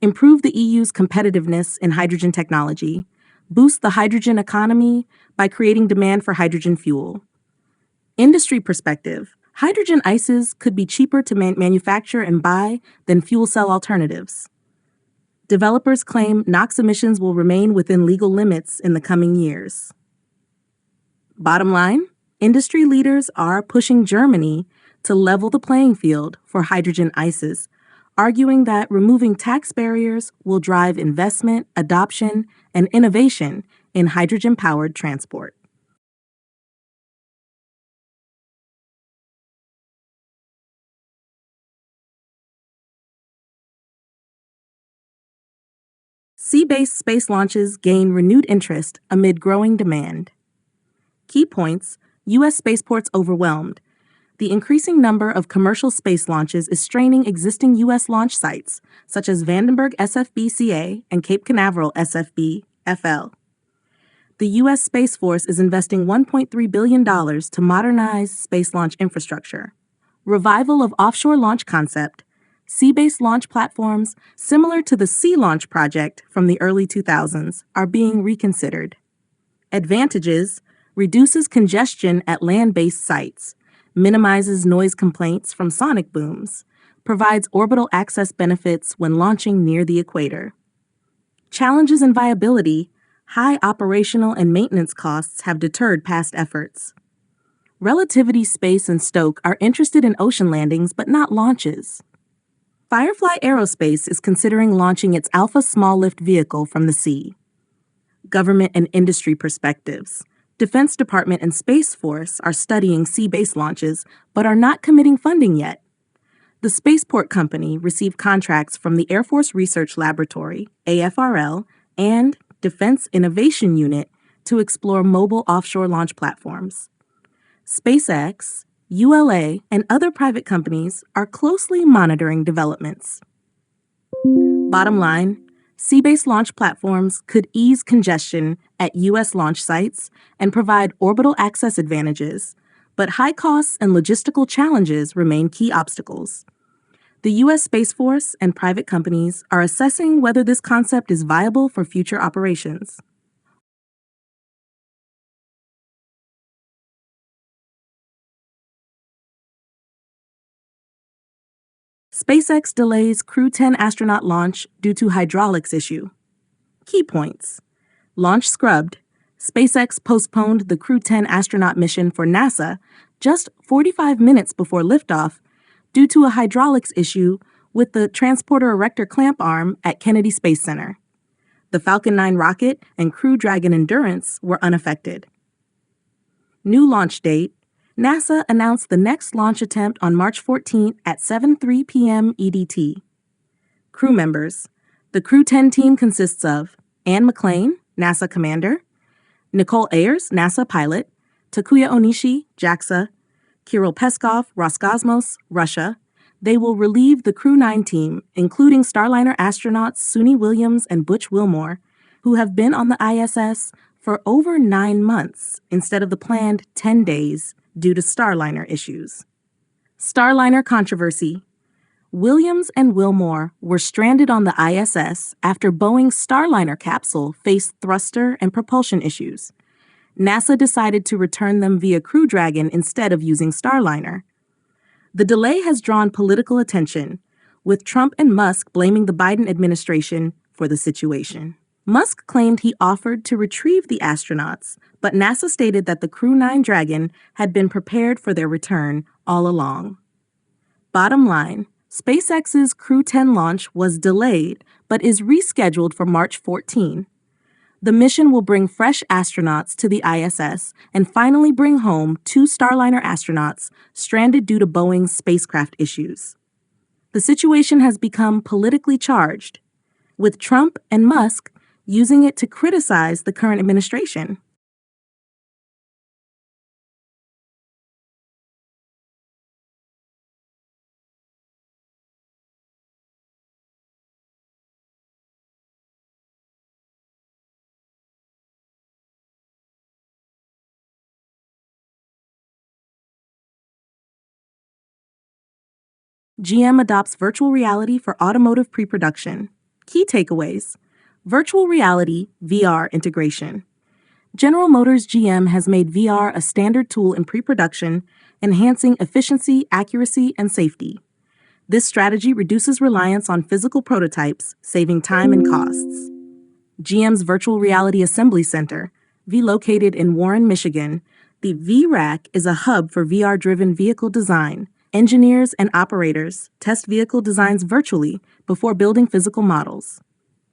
improve the EU's competitiveness in hydrogen technology, boost the hydrogen economy by creating demand for hydrogen fuel. Industry perspective, hydrogen ICEs could be cheaper to manufacture and buy than fuel cell alternatives. Developers claim NOx emissions will remain within legal limits in the coming years. Bottom line, industry leaders are pushing Germany to level the playing field for hydrogen ICEs, arguing that removing tax barriers will drive investment, adoption, and innovation in hydrogen-powered transport. Sea-based space launches gain renewed interest amid growing demand. Key points: U.S. spaceports overwhelmed. The increasing number of commercial space launches is straining existing U.S. launch sites, such as Vandenberg SFB-CA and Cape Canaveral SFB-FL. The U.S. Space Force is investing $1.3 billion to modernize space launch infrastructure. Revival of offshore launch concept. Sea-based launch platforms, similar to the Sea Launch project from the early 2000s, are being reconsidered. Advantages: reduces congestion at land-based sites, minimizes noise complaints from sonic booms, provides orbital access benefits when launching near the equator. Challenges and viability: high operational and maintenance costs have deterred past efforts. Relativity Space and Stoke are interested in ocean landings but not launches. Firefly Aerospace is considering launching its Alpha small lift vehicle from the sea. Government and industry perspectives. Defense Department and Space Force are studying sea-based launches but are not committing funding yet. The Spaceport Company received contracts from the Air Force Research Laboratory, AFRL, and Defense Innovation Unit to explore mobile offshore launch platforms. SpaceX, ULA, and other private companies are closely monitoring developments. Bottom line, sea-based launch platforms could ease congestion at U.S. launch sites and provide orbital access advantages, but high costs and logistical challenges remain key obstacles. The U.S. Space Force and private companies are assessing whether this concept is viable for future operations. SpaceX delays Crew 10 astronaut launch due to hydraulics issue. Key points: launch scrubbed. SpaceX postponed the Crew 10 astronaut mission for NASA just 45 minutes before liftoff due to a hydraulics issue with the transporter erector clamp arm at Kennedy Space Center. The Falcon 9 rocket and Crew Dragon Endurance were unaffected. New launch date: NASA announced the next launch attempt on March 14 at 7:03 p.m. EDT. Crew members: the Crew 10 team consists of Anne McClain, NASA commander; Nicole Ayers, NASA pilot; Takuya Onishi, JAXA; Kirill Peskov, Roscosmos, Russia. They will relieve the Crew 9 team, including Starliner astronauts Suni Williams and Butch Wilmore, who have been on the ISS for over 9 months instead of the planned 10 days due to Starliner issues. Starliner controversy. Williams and Wilmore were stranded on the ISS after Boeing's Starliner capsule faced thruster and propulsion issues. NASA decided to return them via Crew Dragon instead of using Starliner. The delay has drawn political attention, with Trump and Musk blaming the Biden administration for the situation. Musk claimed he offered to retrieve the astronauts, but NASA stated that the Crew 9 Dragon had been prepared for their return all along. Bottom line, SpaceX's Crew 10 launch was delayed, but is rescheduled for March 14. The mission will bring fresh astronauts to the ISS and finally bring home 2 Starliner astronauts stranded due to Boeing's spacecraft issues. The situation has become politically charged, with Trump and Musk using it to criticize the current administration. GM adopts virtual reality for automotive pre-production. Key takeaways: virtual reality, VR integration. General Motors GM has made VR a standard tool in pre-production, enhancing efficiency, accuracy, and safety. This strategy reduces reliance on physical prototypes, saving time and costs. GM's Virtual Reality Assembly Center, located in Warren, Michigan, the V-Rack is a hub for VR-driven vehicle design. Engineers and operators test vehicle designs virtually before building physical models.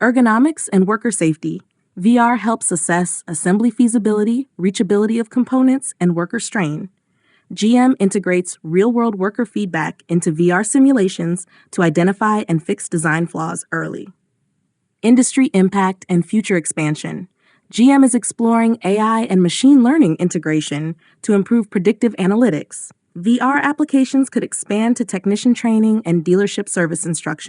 Ergonomics and worker safety. VR helps assess assembly feasibility, reachability of components, and worker strain. GM integrates real-world worker feedback into VR simulations to identify and fix design flaws early. Industry impact and future expansion. GM is exploring AI and machine learning integration to improve predictive analytics. VR applications could expand to technician training and dealership service instruction.